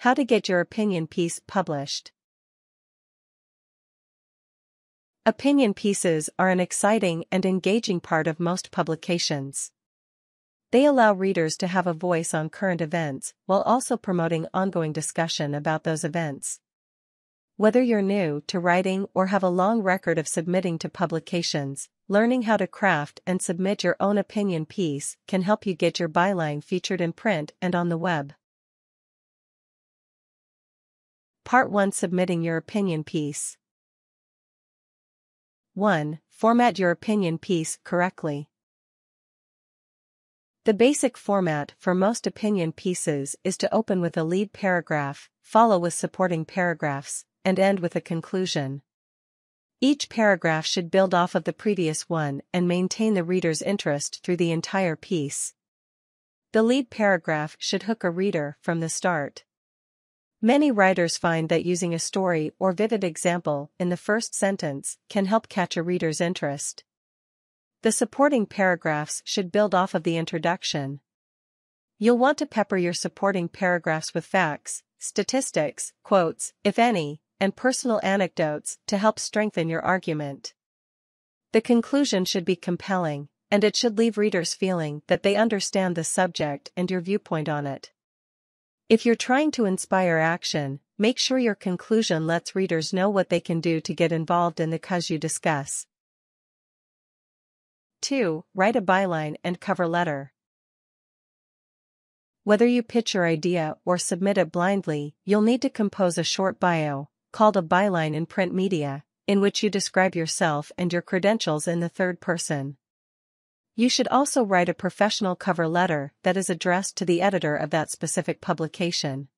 How to get your opinion piece published. Opinion pieces are an exciting and engaging part of most publications. They allow readers to have a voice on current events while also promoting ongoing discussion about those events. Whether you're new to writing or have a long record of submitting to publications, learning how to craft and submit your own opinion piece can help you get your byline featured in print and on the web. Part 1: Submitting your opinion piece. 1. Format your opinion piece correctly. The basic format for most opinion pieces is to open with a lead paragraph, follow with supporting paragraphs, and end with a conclusion. Each paragraph should build off of the previous one and maintain the reader's interest through the entire piece. The lead paragraph should hook a reader from the start. Many writers find that using a story or vivid example in the first sentence can help catch a reader's interest. The supporting paragraphs should build off of the introduction. You'll want to pepper your supporting paragraphs with facts, statistics, quotes, if any, and personal anecdotes to help strengthen your argument. The conclusion should be compelling, and it should leave readers feeling that they understand the subject and your viewpoint on it. If you're trying to inspire action, make sure your conclusion lets readers know what they can do to get involved in the cause you discuss. 2. Write a byline and cover letter. Whether you pitch your idea or submit it blindly, you'll need to compose a short bio, called a byline in print media, in which you describe yourself and your credentials in the third person. You should also write a professional cover letter that is addressed to the editor of that specific publication.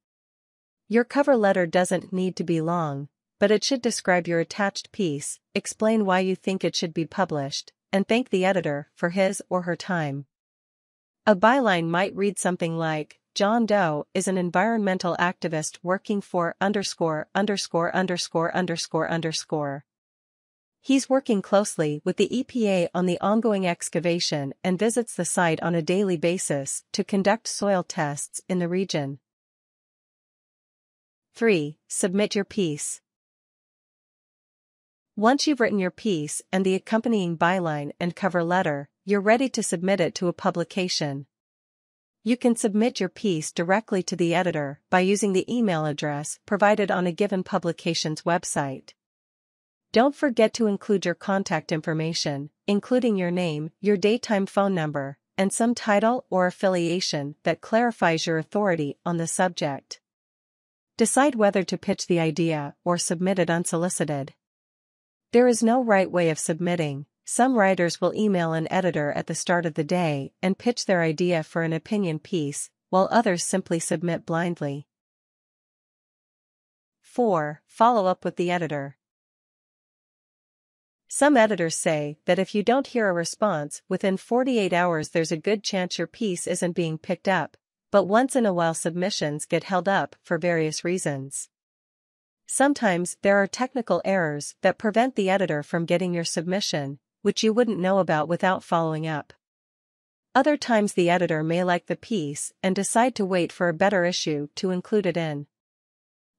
Your cover letter doesn't need to be long, but it should describe your attached piece, explain why you think it should be published, and thank the editor for his or her time. A byline might read something like, John Doe is an environmental activist working for .. He's working closely with the EPA on the ongoing excavation and visits the site on a daily basis to conduct soil tests in the region. 3. Submit your piece. Once you've written your piece and the accompanying byline and cover letter, you're ready to submit it to a publication. You can submit your piece directly to the editor by using the email address provided on a given publication's website. Don't forget to include your contact information, including your name, your daytime phone number, and some title or affiliation that clarifies your authority on the subject. Decide whether to pitch the idea or submit it unsolicited. There is no right way of submitting. Some writers will email an editor at the start of the day and pitch their idea for an opinion piece, while others simply submit blindly. 4. Follow up with the editor. Some editors say that if you don't hear a response within 48 hours, there's a good chance your piece isn't being picked up, but once in a while submissions get held up for various reasons. Sometimes there are technical errors that prevent the editor from getting your submission, which you wouldn't know about without following up. Other times the editor may like the piece and decide to wait for a better issue to include it in.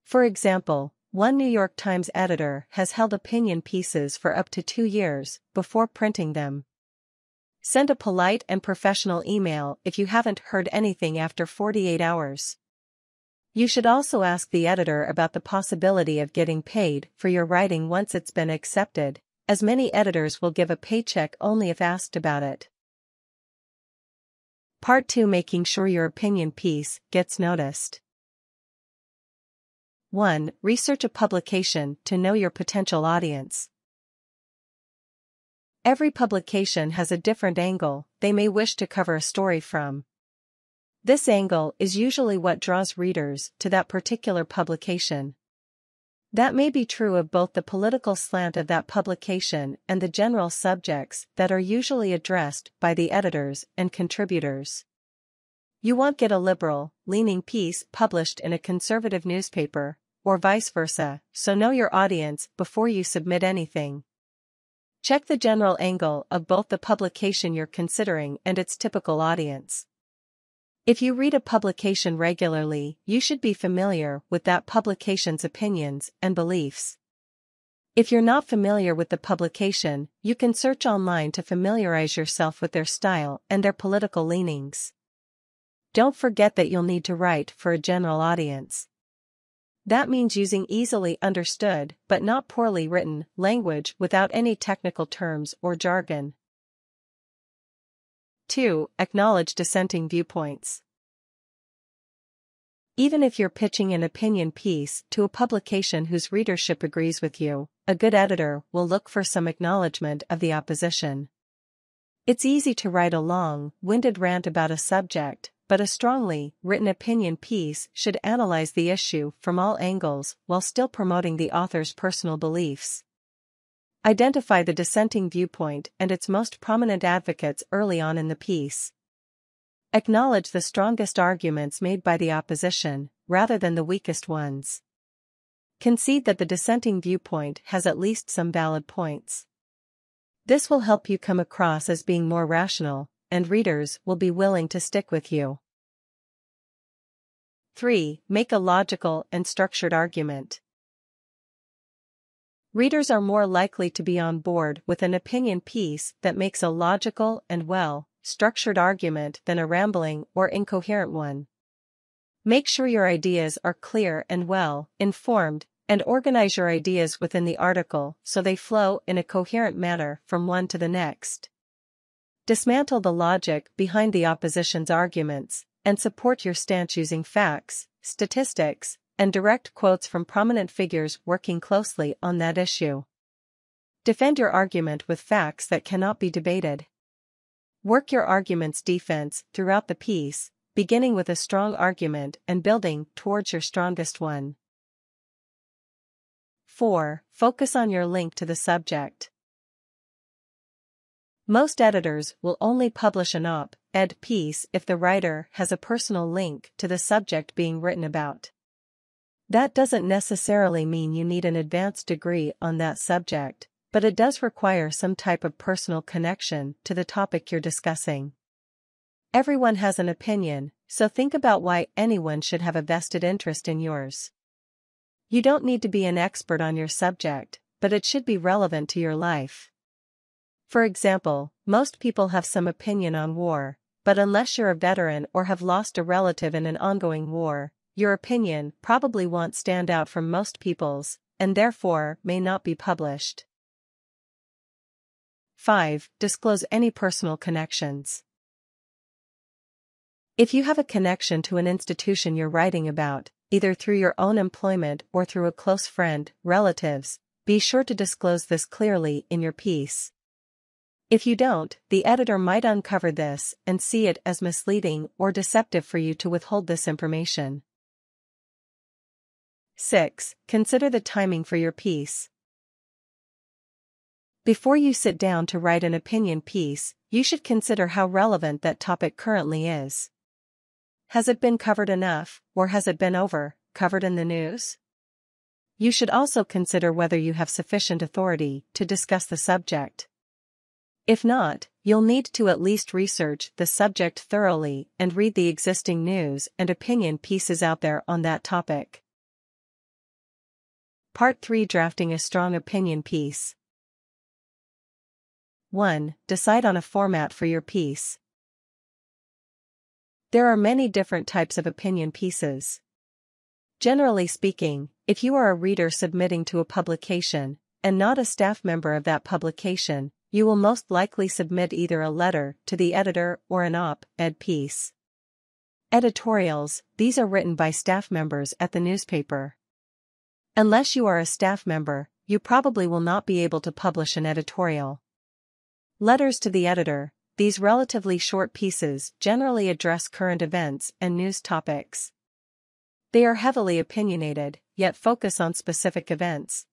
For example, one New York Times editor has held opinion pieces for up to 2 years before printing them. Send a polite and professional email if you haven't heard anything after 48 hours. You should also ask the editor about the possibility of getting paid for your writing once it's been accepted, as many editors will give a paycheck only if asked about it. Part 2: Making sure your opinion piece gets noticed. 1. Research a publication to know your potential audience. Every publication has a different angle they may wish to cover a story from. This angle is usually what draws readers to that particular publication. That may be true of both the political slant of that publication and the general subjects that are usually addressed by the editors and contributors. You won't get a liberal-leaning piece published in a conservative newspaper, or vice versa, so know your audience before you submit anything. Check the general angle of both the publication you're considering and its typical audience. If you read a publication regularly, you should be familiar with that publication's opinions and beliefs. If you're not familiar with the publication, you can search online to familiarize yourself with their style and their political leanings. Don't forget that you'll need to write for a general audience. That means using easily understood, but not poorly written, language without any technical terms or jargon. 2. Acknowledge dissenting viewpoints. Even if you're pitching an opinion piece to a publication whose readership agrees with you, a good editor will look for some acknowledgement of the opposition. It's easy to write a long-winded rant about a subject, but a strongly written opinion piece should analyze the issue from all angles while still promoting the author's personal beliefs. Identify the dissenting viewpoint and its most prominent advocates early on in the piece. Acknowledge the strongest arguments made by the opposition, rather than the weakest ones. Concede that the dissenting viewpoint has at least some valid points. This will help you come across as being more rational, and readers will be willing to stick with you. 3. Make a logical and structured argument. Readers are more likely to be on board with an opinion piece that makes a logical and well-structured argument than a rambling or incoherent one. Make sure your ideas are clear and well-informed, and organize your ideas within the article so they flow in a coherent manner from one to the next. Dismantle the logic behind the opposition's arguments, and support your stance using facts, statistics, and direct quotes from prominent figures working closely on that issue. Defend your argument with facts that cannot be debated. Work your argument's defense throughout the piece, beginning with a strong argument and building towards your strongest one. 4. Focus on your link to the subject. Most editors will only publish an op-ed piece if the writer has a personal link to the subject being written about. That doesn't necessarily mean you need an advanced degree on that subject, but it does require some type of personal connection to the topic you're discussing. Everyone has an opinion, so think about why anyone should have a vested interest in yours. You don't need to be an expert on your subject, but it should be relevant to your life. For example, most people have some opinion on war, but unless you're a veteran or have lost a relative in an ongoing war, your opinion probably won't stand out from most people's, and therefore may not be published. 5. Disclose any personal connections. If you have a connection to an institution you're writing about, either through your own employment or through a close friend, relatives, be sure to disclose this clearly in your piece. If you don't, the editor might uncover this and see it as misleading or deceptive for you to withhold this information. 6. Consider the timing for your piece. Before you sit down to write an opinion piece, you should consider how relevant that topic currently is. Has it been covered enough, or has it been covered in the news? You should also consider whether you have sufficient authority to discuss the subject. If not, you'll need to at least research the subject thoroughly and read the existing news and opinion pieces out there on that topic. Part 3. Drafting a strong opinion piece. 1. Decide on a format for your piece. There are many different types of opinion pieces. Generally speaking, if you are a reader submitting to a publication, and not a staff member of that publication, you will most likely submit either a letter to the editor or an op-ed piece. Editorials, these are written by staff members at the newspaper. Unless you are a staff member, you probably will not be able to publish an editorial. Letters to the editor, these relatively short pieces generally address current events and news topics. They are heavily opinionated, yet focus on specific events.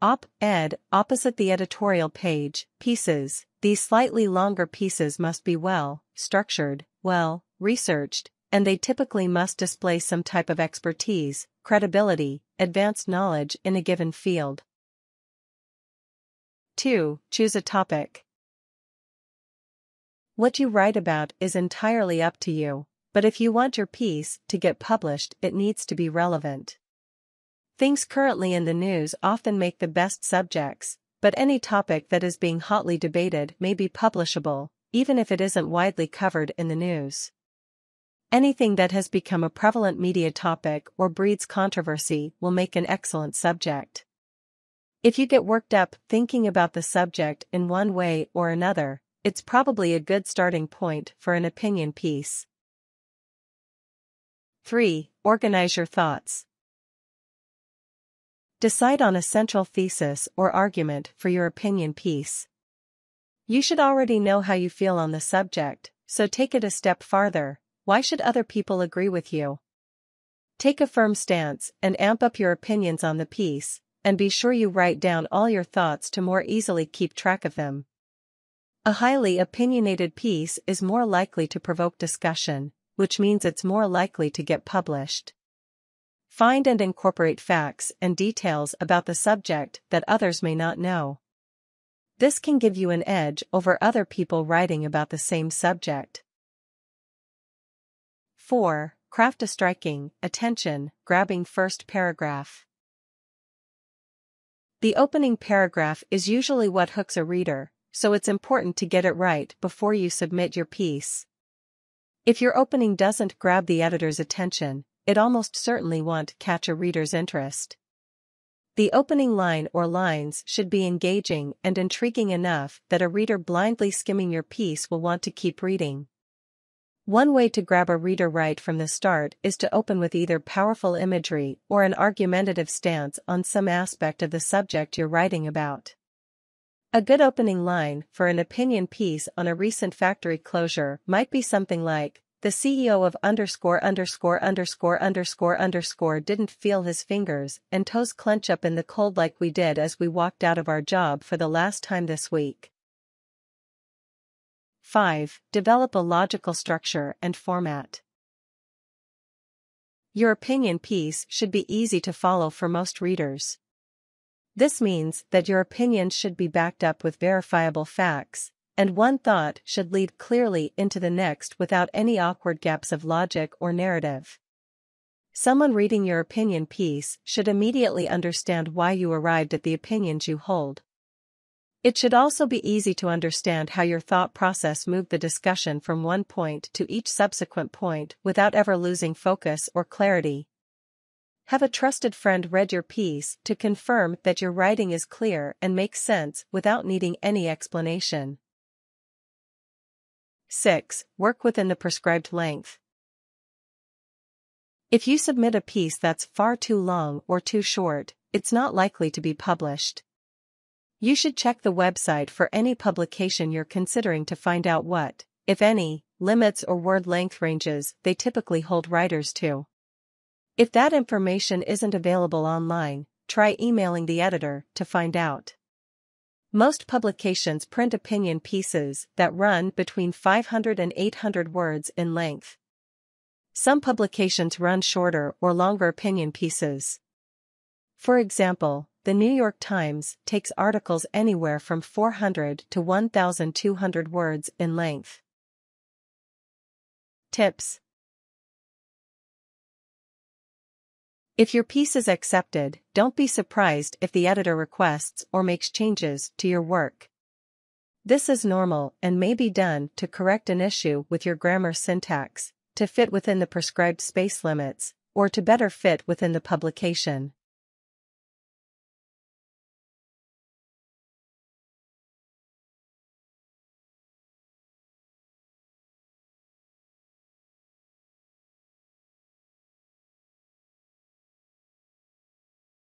Op-ed, opposite the editorial page, pieces, these slightly longer pieces must be well-structured, well-researched, and they typically must display some type of expertise, credibility, advanced knowledge in a given field. 2. Choose a topic. What you write about is entirely up to you. but if you want your piece to get published, it needs to be relevant. Things currently in the news often make the best subjects, but any topic that is being hotly debated may be publishable, even if it isn't widely covered in the news. Anything that has become a prevalent media topic or breeds controversy will make an excellent subject. If you get worked up thinking about the subject in one way or another, it's probably a good starting point for an opinion piece. 3. Organize your thoughts. Decide on a central thesis or argument for your opinion piece. You should already know how you feel on the subject, so take it a step farther. Why should other people agree with you? Take a firm stance and amp up your opinions on the piece, and be sure you write down all your thoughts to more easily keep track of them. A highly opinionated piece is more likely to provoke discussion, which means it's more likely to get published. Find and incorporate facts and details about the subject that others may not know. This can give you an edge over other people writing about the same subject. 4. Craft a striking, attention-grabbing first paragraph. The opening paragraph is usually what hooks a reader, so it's important to get it right before you submit your piece. If your opening doesn't grab the editor's attention, it almost certainly won't catch a reader's interest. The opening line or lines should be engaging and intriguing enough that a reader blindly skimming your piece will want to keep reading. One way to grab a reader right from the start is to open with either powerful imagery or an argumentative stance on some aspect of the subject you're writing about. A good opening line for an opinion piece on a recent factory closure might be something like, "The CEO of .. didn't feel his fingers and toes clench up in the cold like we did as we walked out of our job for the last time this week." 5. Develop a logical structure and format. Your opinion piece should be easy to follow for most readers. This means that your opinions should be backed up with verifiable facts, and one thought should lead clearly into the next without any awkward gaps of logic or narrative. Someone reading your opinion piece should immediately understand why you arrived at the opinions you hold. It should also be easy to understand how your thought process moved the discussion from one point to each subsequent point without ever losing focus or clarity. Have a trusted friend read your piece to confirm that your writing is clear and makes sense without needing any explanation. 6. Work within the prescribed length. If you submit a piece that's far too long or too short, it's not likely to be published. You should check the website for any publication you're considering to find out what, if any, limits or word length ranges they typically hold writers to. If that information isn't available online, try emailing the editor to find out. Most publications print opinion pieces that run between 500 and 800 words in length. Some publications run shorter or longer opinion pieces. For example, the New York Times takes articles anywhere from 400 to 1,200 words in length. Tips. If your piece is accepted, don't be surprised if the editor requests or makes changes to your work. This is normal and may be done to correct an issue with your grammar syntax, to fit within the prescribed space limits, or to better fit within the publication.